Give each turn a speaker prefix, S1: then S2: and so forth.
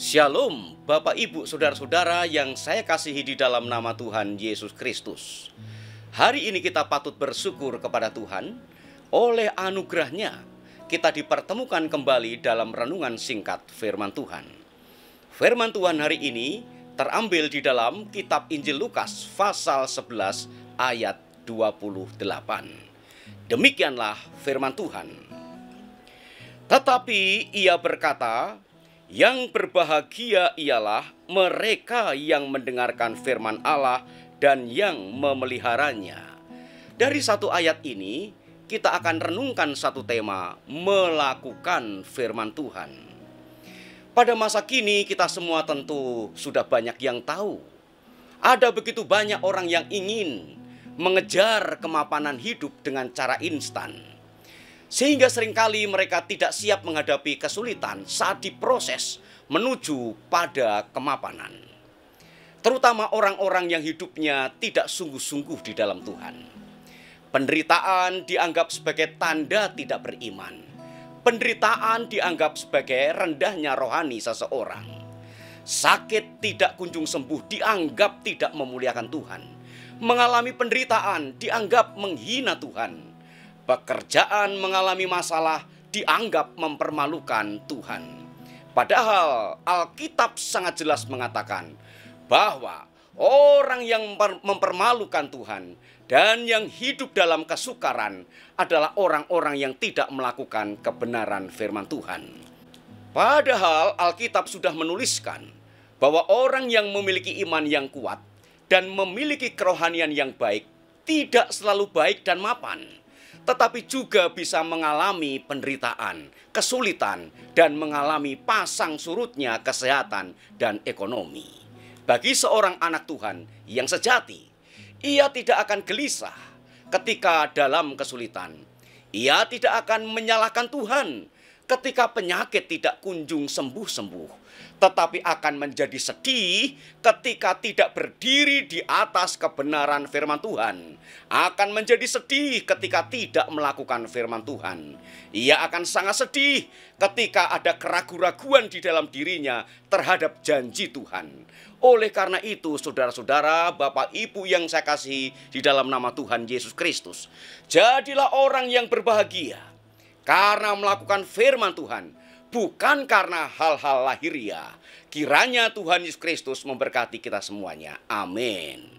S1: Shalom, Bapak Ibu, Saudara-saudara yang saya kasihi di dalam nama Tuhan Yesus Kristus. Hari ini kita patut bersyukur kepada Tuhan. Oleh anugerahnya, kita dipertemukan kembali dalam renungan singkat firman Tuhan. Firman Tuhan hari ini terambil di dalam kitab Injil Lukas pasal 11 ayat 28. Demikianlah firman Tuhan. Tetapi ia berkata, yang berbahagia ialah mereka yang mendengarkan firman Allah dan yang memeliharanya. Dari satu ayat ini, kita akan renungkan satu tema, melakukan firman Tuhan. Pada masa kini kita semua tentu sudah banyak yang tahu. Ada begitu banyak orang yang ingin mengejar kemapanan hidup dengan cara instan. Sehingga seringkali mereka tidak siap menghadapi kesulitan saat diproses menuju pada kemapanan. Terutama orang-orang yang hidupnya tidak sungguh-sungguh di dalam Tuhan. Penderitaan dianggap sebagai tanda tidak beriman. Penderitaan dianggap sebagai rendahnya rohani seseorang. Sakit tidak kunjung sembuh dianggap tidak memuliakan Tuhan. Mengalami penderitaan dianggap menghina Tuhan. Pekerjaan mengalami masalah dianggap mempermalukan Tuhan. Padahal Alkitab sangat jelas mengatakan bahwa orang yang mempermalukan Tuhan dan yang hidup dalam kesukaran adalah orang-orang yang tidak melakukan kebenaran firman Tuhan. Padahal Alkitab sudah menuliskan bahwa orang yang memiliki iman yang kuat dan memiliki kerohanian yang baik tidak selalu baik dan mapan, tetapi juga bisa mengalami penderitaan, kesulitan, dan mengalami pasang surutnya kesehatan dan ekonomi. Bagi seorang anak Tuhan yang sejati, ia tidak akan gelisah ketika dalam kesulitan. Ia tidak akan menyalahkan Tuhan ketika penyakit tidak kunjung sembuh-sembuh, tetapi akan menjadi sedih ketika tidak berdiri di atas kebenaran firman Tuhan. Akan menjadi sedih ketika tidak melakukan firman Tuhan. Ia akan sangat sedih ketika ada keraguan-raguan di dalam dirinya terhadap janji Tuhan. Oleh karena itu, saudara-saudara, Bapak Ibu yang saya kasihi di dalam nama Tuhan Yesus Kristus, jadilah orang yang berbahagia karena melakukan firman Tuhan, bukan karena hal-hal lahiriah. Kiranya Tuhan Yesus Kristus memberkati kita semuanya. Amin.